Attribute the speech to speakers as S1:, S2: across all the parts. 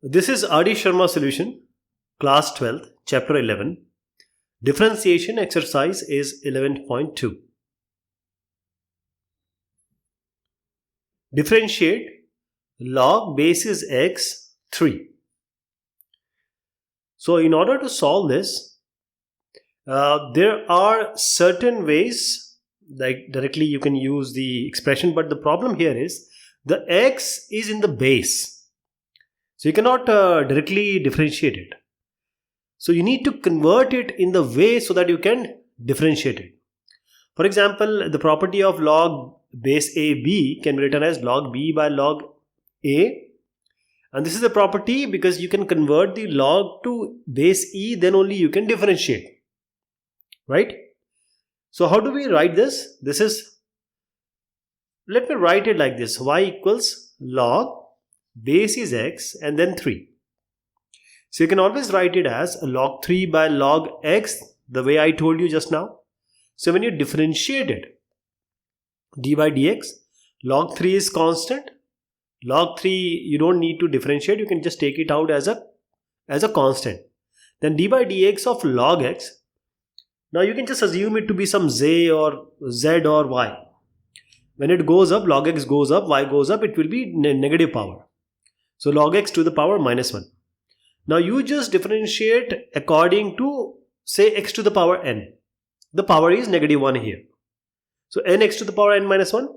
S1: This is R.D. Sharma solution, class 12th, chapter 11. Differentiation exercise is 11.2. Differentiate log basis x 3. So in order to solve this, there are certain ways, like directly you can use the expression, but the problem here is the x is in the base. So you cannot directly differentiate it. So you need to convert it in the way so that you can differentiate it. For example, the property of log base AB can be written as log B by log A. And this is a property because you can convert the log to base E, then only you can differentiate. Right? So how do we write this? Let me write it like this. Y equals log base is x and then 3. So you can always write it as log 3 by log x, the way I told you just now. So when you differentiate it, d by dx, log 3 is constant. Log 3 you don't need to differentiate, you can just take it out as a constant. Then d by dx of log x, now you can just assume it to be some z or y. When it goes up, log x goes up, y goes up, it will be negative power. So log x to the power minus 1. Now you just differentiate according to, say, x to the power n. The power is negative 1 here. So nx to the power n minus 1.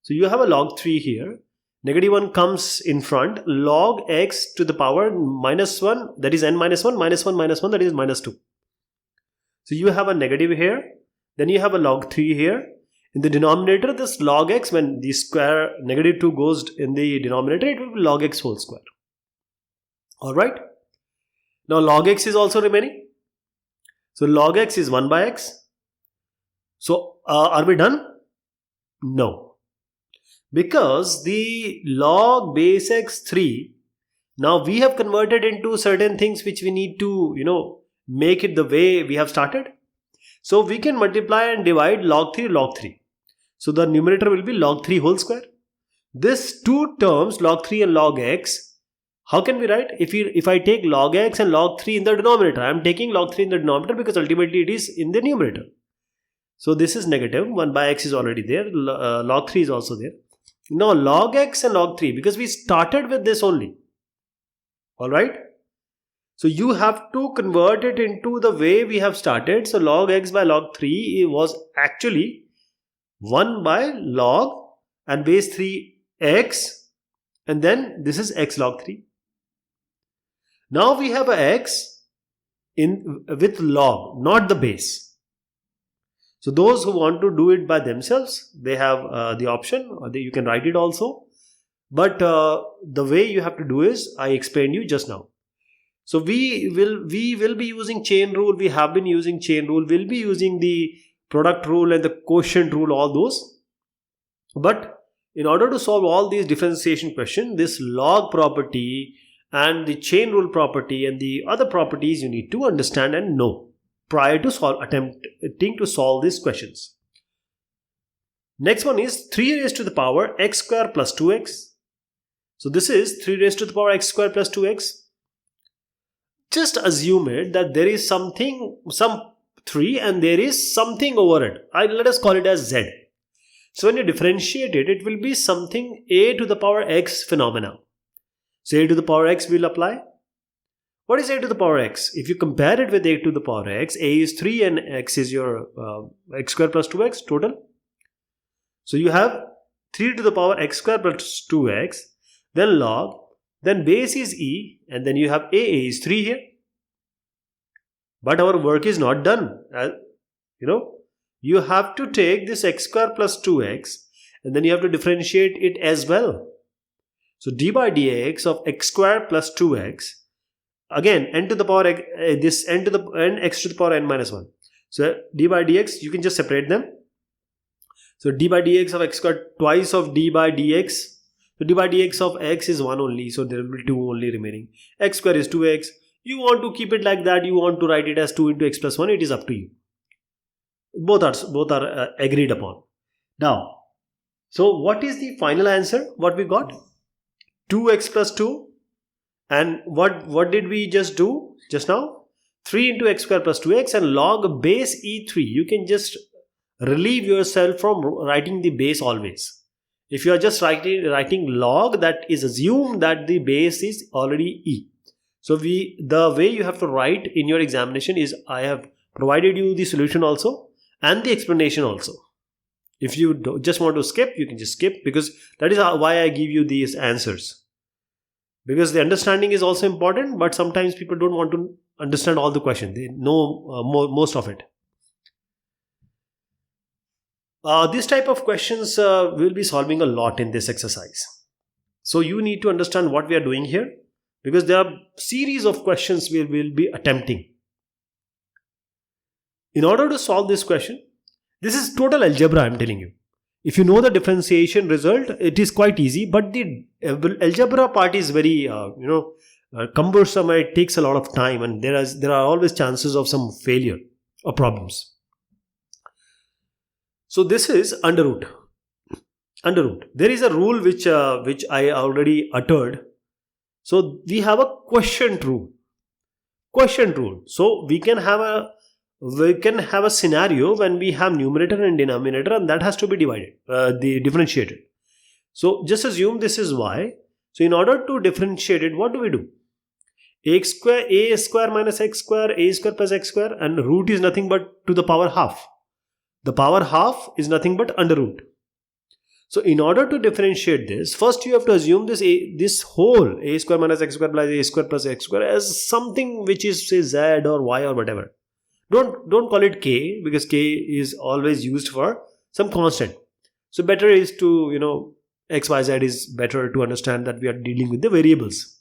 S1: So you have a log 3 here. Negative 1 comes in front. Log x to the power minus 1, that is n minus 1, minus 1 minus 1, that is minus 2. So you have a negative here. Then you have a log 3 here. In the denominator, this log x, when the square negative 2 goes in the denominator, it will be log x whole square. Alright. Now log x is also remaining. So log x is 1 by x. So are we done? No. Because the log base x 3, now we have converted into certain things which we need to, make it the way we have started. So we can multiply and divide log 3. So the numerator will be log 3 whole square. This two terms, log 3 and log x, how can we write? If I take log x and log 3 in the denominator, I am taking log 3 in the denominator because ultimately it is in the numerator. So this is negative, 1 by x is already there, log 3 is also there. Now log x and log 3, because we started with this only. Alright? So you have to convert it into the way we have started. So log x by log 3 was actually 1 by log and base 3 x, and then this is x log 3. Now we have a x with log, not the base. So those who want to do it by themselves, they have the option, or you can write it also. But the way you have to do is, I explained you just now. So we will be using chain rule, we have been using chain rule, we'll be using the product rule and the quotient rule, all those. But in order to solve all these differentiation questions, this log property and the chain rule property and the other properties you need to understand and know prior to attempting to solve these questions. Next one is 3 raised to the power x square plus 2x. So this is 3 raised to the power x square plus 2x. Just assume it that there is some 3 and there is something over it. Let us call it as z. So when you differentiate it, it will be something a to the power x phenomena. So a to the power x will apply. What is a to the power x? If you compare it with a to the power x, a is 3 and x is your x square plus 2x total. So you have 3 to the power x square plus 2x, then log, then base is e, and then you have a is 3 here. But our work is not done. You have to take this x square plus 2x and then you have to differentiate it as well. So d by dx of x square plus 2x, again n to the power this n to the n x to the power n minus 1. So d by dx, you can just separate them. So d by dx of x square twice of d by dx. So d by dx of x is 1 only, so there will be 2 only remaining. X square is 2x. You want to keep it like that, you want to write it as 2 into x plus 1, it is up to you. Both are agreed upon. Now, so what is the final answer? What we got? 2x plus 2 And what did we just do just now? 3 into x square plus 2x and log base E3. You can just relieve yourself from writing the base always. If you are just writing log, that is assumed that the base is already E. So the way you have to write in your examination is, I have provided you the solution also and the explanation also. If you just want to skip, you can just skip, because that is why I give you these answers. Because the understanding is also important, but sometimes people don't want to understand all the question. They know most of it. This type of questions we'll be solving a lot in this exercise. So you need to understand what we are doing here, because there are series of questions we will be attempting. In order to solve this question, this is total algebra, I'm telling you. If you know the differentiation result, it is quite easy, but the algebra part is very cumbersome, and it takes a lot of time, and there are always chances of some failure or problems. So this is under root. There is a rule which I already uttered. So we have a quotient rule. So we can have a scenario when we have numerator and denominator, and that has to be differentiated. So just assume this is y. So in order to differentiate it, what do we do? A square minus x square, a square plus x square, and root is nothing but to the power half. The power half is nothing but under root. So in order to differentiate this, first you have to assume this whole a square minus x square plus x square as something which is, say, z or y or whatever. Don't call it k, because k is always used for some constant. So better is to, x, y, z is better to understand that we are dealing with the variables.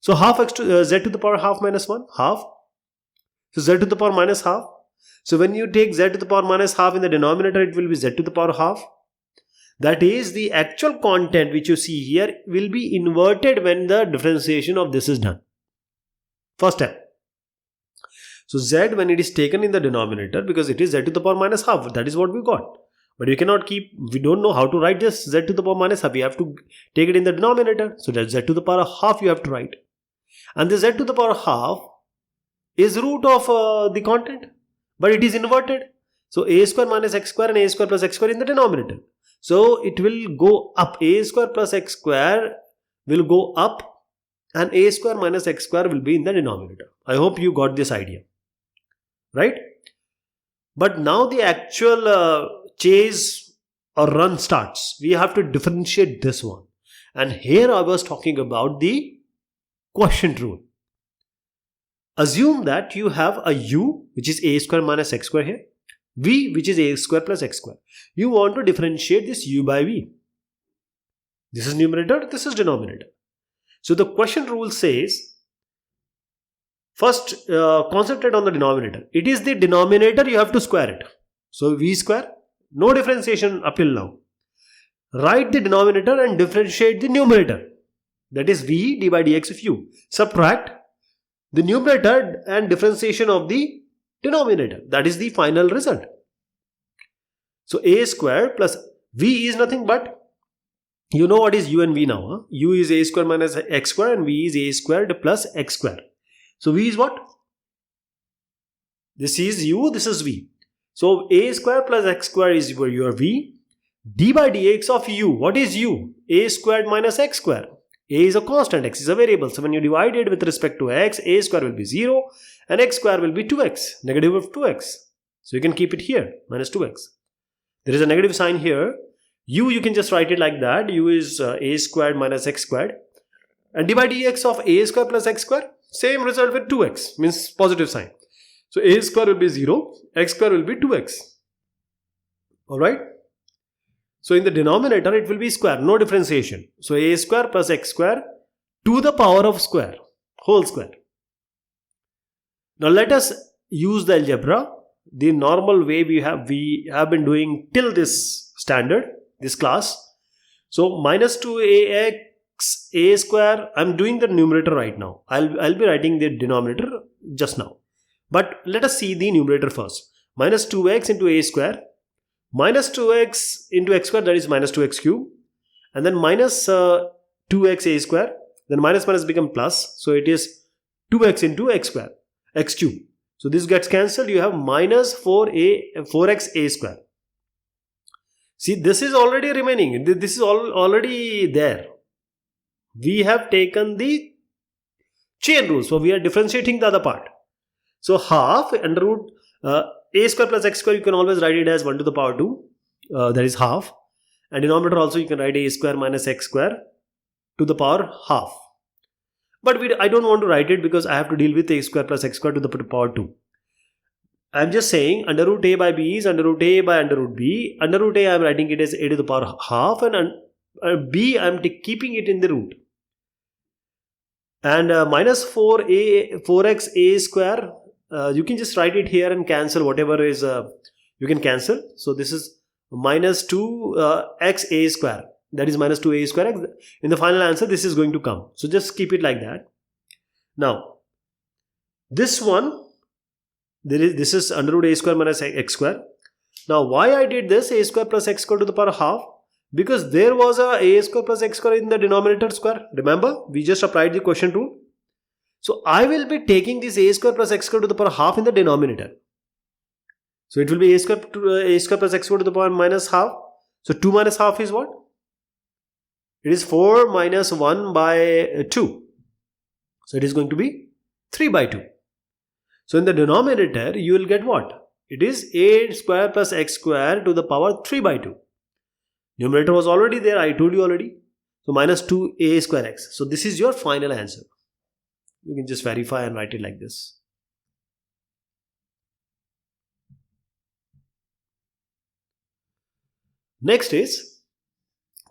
S1: So half z to the power half minus 1, half. So z to the power minus half. So when you take z to the power minus half in the denominator, it will be z to the power half. That is, the actual content which you see here will be inverted when the differentiation of this is done. First step. So z, when it is taken in the denominator, because it is z to the power minus half, that is what we got. But we don't know how to write this z to the power minus half. We have to take it in the denominator. So that z to the power half you have to write. And the z to the power half is root of the content, but it is inverted. So a square minus x square and a square plus x square in the denominator. So it will go up. A square plus x square will go up, and a square minus x square will be in the denominator. I hope you got this idea. Right? But now the actual chase or run starts. We have to differentiate this one. And here I was talking about the quotient rule. Assume that you have a u, which is a square minus x square here, v, which is a square plus x square. You want to differentiate this u by v. This is numerator, this is denominator. So the quotient rule says, first concentrate on the denominator. It is the denominator, you have to square it. So v square, no differentiation up till now. Write the denominator and differentiate the numerator. That is v d by dx of u. Subtract the numerator and differentiation of the denominator. That is the final result. So a square plus v is nothing but, you know what is u and v now. Huh? U is a square minus x square and v is a squared plus x square. So v is what? This is u, this is v. So a square plus x square is your v. D by dx of u. What is u? A squared minus x square. A is a constant, x is a variable. So when you divide it with respect to x, a square will be 0 and x square will be 2x, negative of 2x. So you can keep it here, minus 2x. There is a negative sign here. U, you can just write it like that. U is a squared minus x squared. And d by dx of a square plus x square, same result with 2x, means positive sign. So a square will be 0, x square will be 2x. Alright. So in the denominator, it will be square, no differentiation. So a square plus x square to the power of square, whole square. Now let us use the algebra, the normal way we have been doing till this standard, this class. So minus 2ax a square, I'm doing the numerator right now. I'll be writing the denominator just now. But let us see the numerator first. Minus 2x into a square. Minus 2x into x square, that is minus 2x cube. And then minus 2x a square. then minus minus become plus. So it is 2x into x square, x cube. So this gets cancelled. You have minus 4x a square. See, this is already remaining. This is already there. We have taken the chain rule. So we are differentiating the other part. So half under root a square plus x square, you can always write it as 1 to the power 2. That is half. And denominator also you can write a square minus x square to the power half. But I don't want to write it because I have to deal with a square plus x square to the power 2. I am just saying under root a by b is under root a by under root b. Under root a I am writing it as a to the power half, and b I am keeping it in the root. And minus 4x a square, you can just write it here and cancel whatever is, you can cancel. So this is minus 2x a square. That is minus 2a square x. In the final answer, this is going to come. So just keep it like that. Now, this one, this is under root a square minus x square. Now, why I did this a square plus x square to the power half? Because there was a square plus x square in the denominator square. Remember, we just applied the quotient rule. So I will be taking this a square plus x square to the power half in the denominator. So it will be a square plus x square to the power minus half. So 2 minus half is what? It is 4 minus 1 by 2. So it is going to be 3 by 2. So in the denominator, you will get what? It is a square plus x square to the power 3 by 2. Numerator was already there, I told you already. So minus 2a square x. So this is your final answer. You can just verify and write it like this. Next is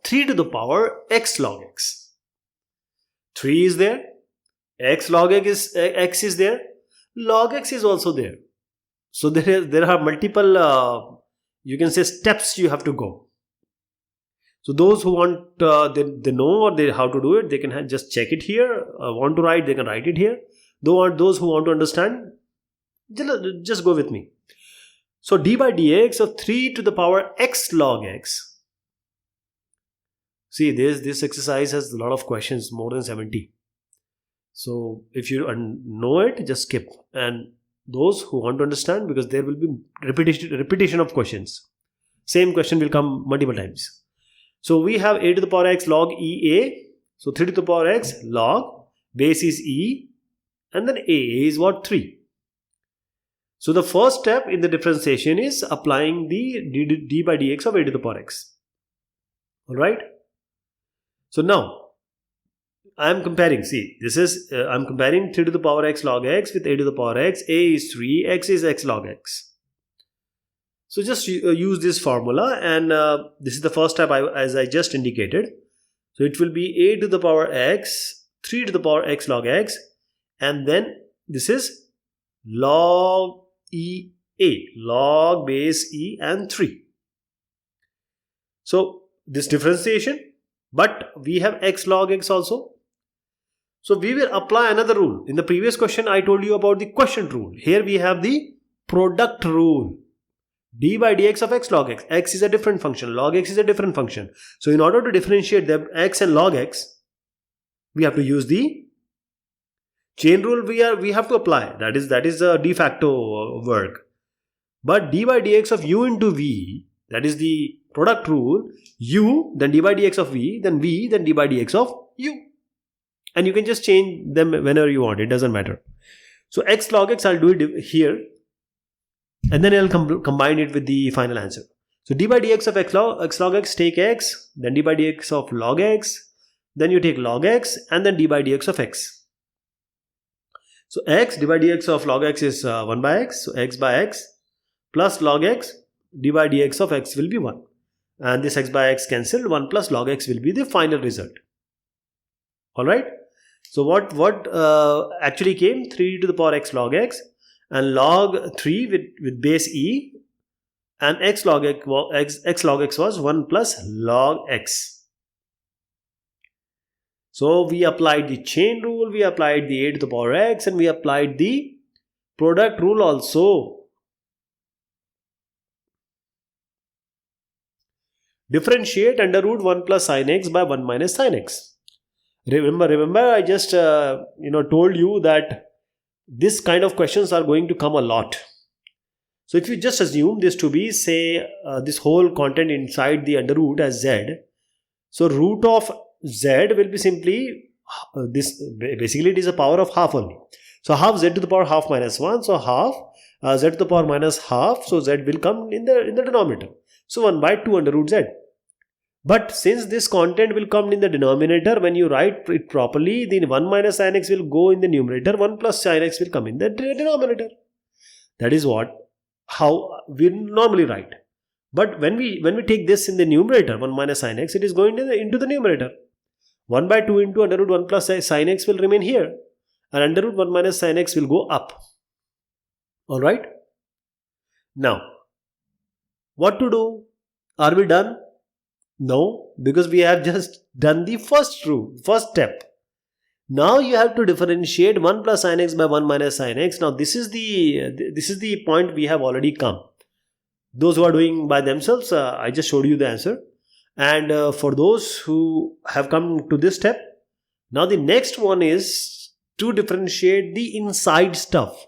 S1: 3 to the power x log x. 3 is there. X log x is there. Log x is also there. So there are multiple, you can say, steps you have to go. So those who want, they know or how to do it, they can just check it here. Want to write, they can write it here. Those who want to understand, just go with me. So d by dx of 3 to the power x log x. See, this exercise has a lot of questions, more than 70. So if you know it, just skip. And those who want to understand, because there will be repetition of questions. Same question will come multiple times. So we have a to the power x log EA. So 3 to the power x log, base is E, and then A is what? 3. So the first step in the differentiation is applying the d by dx of a to the power x. Alright. So now, I am comparing, see, this is, I am comparing 3 to the power x log x with a to the power x. A is 3, x is x log x. So just use this formula, and this is the first step as I just indicated. So it will be a to the power x, 3 to the power x log x, and then this is log E A, log base E and 3. So this differentiation, but we have x log x also. So we will apply another rule. In the previous question, I told you about the quotient rule. Here we have the product rule. D by dx of x log x. X is a different function. Log x is a different function. So in order to differentiate them, x and log x, we have to use the chain rule. We have to apply. That is a de facto work. But d by dx of u into v, that is the product rule. U, then d by dx of v, then v, then d by dx of u. And you can just change them whenever you want. It doesn't matter. So x log x, I'll do it here. And then I'll combine it with the final answer. So d by dx of x log x, take x, then d by dx of log x, then you take log x, and then d by dx of x. So x, d by dx of log x is 1 by x. So x by x plus log x, d by dx of x will be 1. And this x by x cancelled, 1 plus log x will be the final result. Alright. So what actually came? 3 to the power x log x. And log 3 with base E, and x log x was 1 plus log x. So we applied the chain rule, we applied the a to the power x, and we applied the product rule also. Differentiate under root 1 plus sin x by 1 minus sin x. Remember, I just told you that this kind of questions are going to come a lot. So if you just assume this to be, say, this whole content inside the under root as z, so root of z will be simply this. Basically, it is a power of half only. So half z to the power half minus 1. So half z to the power minus half. So z will come in the denominator. So 1 by 2 under root z. But since this content will come in the denominator, when you write it properly, the 1 minus sin x will go in the numerator, 1 plus sin x will come in the denominator. That is how we normally write. But when we take this in the numerator, 1 minus sin x, it is going into the numerator. 1 by 2 into under root 1 plus sin x will remain here. And under root 1 minus sin x will go up. Alright? Now, what to do? Are we done? No, because we have just done the first step. Now you have to differentiate 1 plus sin x by 1 minus sin x. Now this is the point we have already come. Those who are doing by themselves, I just showed you the answer. And for those who have come to this step, now the next one is to differentiate the inside stuff.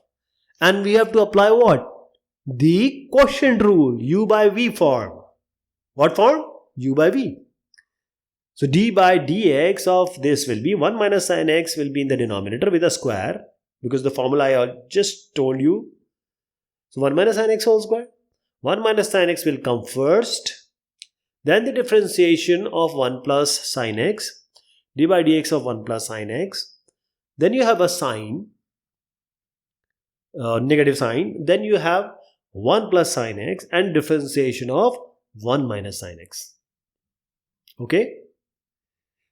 S1: And we have to apply what? The quotient rule, u by v form. What form? U by v. So d by dx of this will be 1 minus sin x will be in the denominator with a square, because the formula I just told you. So 1 minus sin x whole square. 1 minus sin x will come first. Then the differentiation of 1 plus sin x. D by dx of 1 plus sin x. Then you have a sign, negative sign. Then you have 1 plus sin x and differentiation of 1 minus sin x. Okay.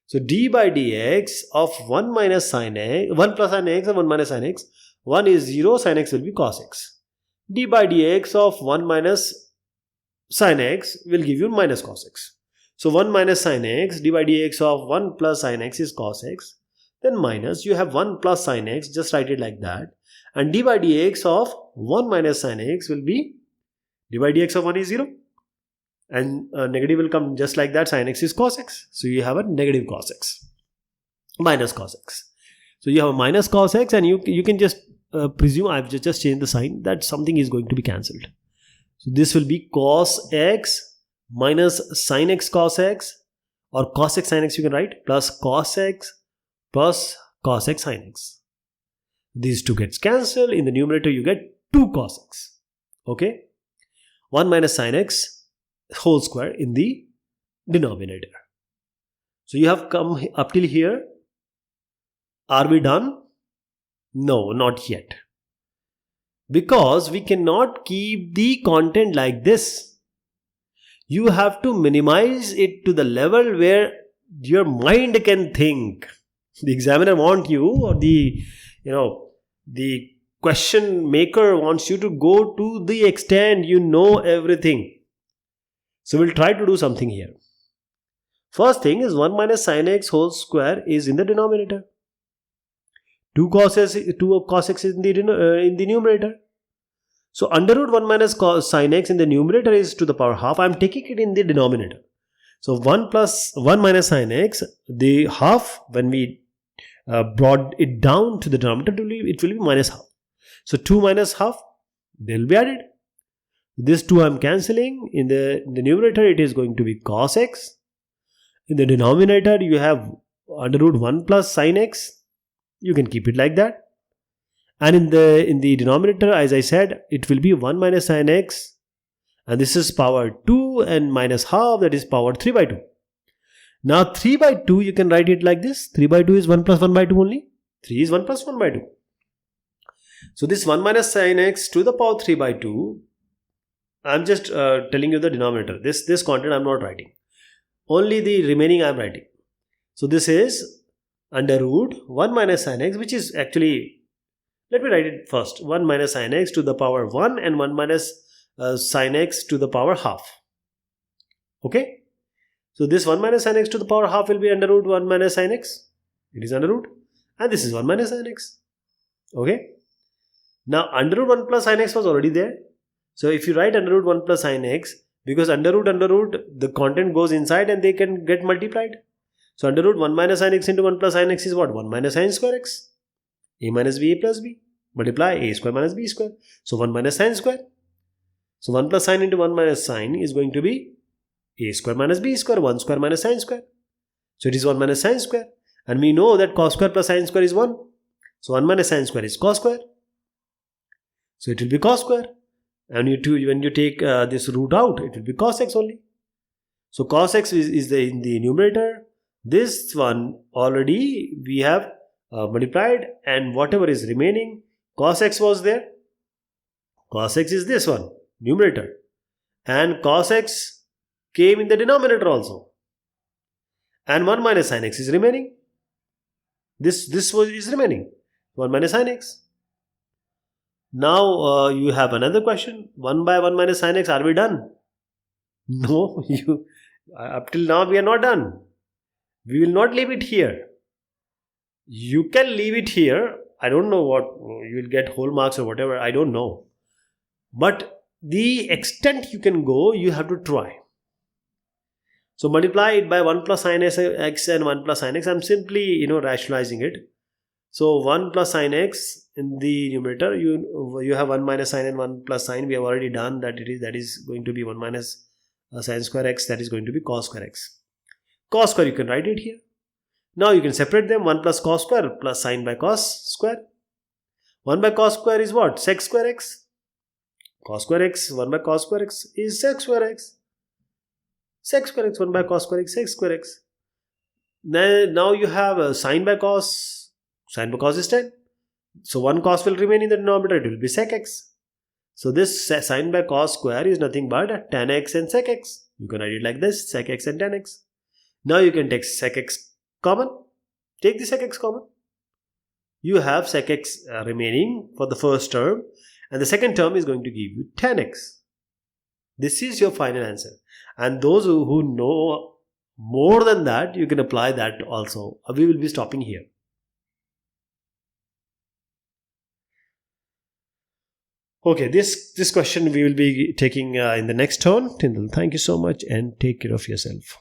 S1: So d by dx of 1 minus sin x, 1 plus sin x and 1 minus sin x. 1 is 0, sin x will be cos x. D by dx of 1 minus sin x will give you minus cos x. So 1 minus sin x, d by dx of 1 plus sin x is cos x. Then minus, you have 1 plus sin x, just write it like that. And d by dx of 1 minus sin x will be, d by dx of 1 is 0. And negative will come just like that, sin x is cos x. So you have a negative cos x, minus cos x. So you have a minus cos x, and you can just presume, I've just changed the sign, that something is going to be cancelled. So this will be cos x minus sin x cos x, or cos x sin x you can write, plus cos x plus cos x sin x. These two gets cancelled. In the numerator you get 2 cos x. Okay. 1 minus sin x whole square in the denominator. So you have come up till here. Are we done? No, not yet. Because we cannot keep the content like this. You have to minimize it to the level where your mind can think. The examiner wants you, or the question maker wants you to go to the extent you know everything. So we'll try to do something here. First thing is 1 minus sin x whole square is in the denominator. 2 cos x is in the numerator. So under root 1 minus sin x in the numerator is to the power half. I am taking it in the denominator. So 1 minus sin x, the half, when we brought it down to the denominator, it will be minus half. So 2 minus half, they will be added. This 2 I am cancelling. In the numerator it is going to be cos x. In the denominator you have under root 1 plus sin x. You can keep it like that. And in the denominator, as I said, it will be 1 minus sin x. And this is power 2 and minus half, that is power 3 by 2. Now 3 by 2 you can write it like this. 3 by 2 is 1 plus 1 by 2 only. 3 is 1 plus 1 by 2. So this 1 minus sin x to the power 3 by 2, I am just telling you the denominator. This content I am not writing. Only the remaining I am writing. So this is under root 1 minus sin x, which is actually, let me write it first. 1 minus sin x to the power 1 and 1 minus sin x to the power half. Okay. So this 1 minus sin x to the power half will be under root 1 minus sin x. It is under root. And this is 1 minus sin x. Okay. Now under root 1 plus sin x was already there. So if you write under root 1 plus sin x, because under root, the content goes inside and they can get multiplied. So under root 1 minus sin x into 1 plus sin x is what? 1 minus sin square x. A minus b, a plus b. Multiply a square minus b square. So 1 minus sin square. So 1 plus sin into 1 minus sin is going to be a square minus b square. 1 square minus sin square. So it is 1 minus sin square. And we know that cos square plus sin square is 1. So 1 minus sin square is cos square. So it will be cos square. And when you take this root out, it will be cos x only. So cos x is in the numerator. This one already we have multiplied, and whatever is remaining, cos x was there. Cos x is this one, numerator. And cos x came in the denominator also. And 1 minus sin x is remaining. This is remaining. 1 minus sin x. Now you have another question. 1 by 1 minus sin x, are we done? No, up till now we are not done. We will not leave it here. You can leave it here. I don't know what, you will get whole marks or whatever. I don't know. But the extent you can go, you have to try. So multiply it by 1 plus sin x and 1 plus sin x. I'm simply, rationalizing it. So 1 plus sin x in the numerator, you have 1 minus sin and 1 plus sin. We have already done that. That is going to be 1 minus sin square x. That is going to be cos square x. Cos square, you can write it here. Now you can separate them. 1 plus cos square plus sin by cos square. 1 by cos square is what? Sec square x. Cos square x, 1 by cos square x is sec square x. Sec square x, 1 by cos square x, sec square x. Now you have sin by cos. Sin by cos is 10. So 1 cos will remain in the denominator. It will be sec x. So this sin by cos square is nothing but tan x and sec x. You can write it like this, sec x and tan x. Now you can take sec x common. Take the sec x common. You have sec x remaining for the first term, and the second term is going to give you tan x. This is your final answer. And those who know more than that, you can apply that also. We will be stopping here. Okay, this question we will be taking in the next turn. Tindal, thank you so much and take care of yourself.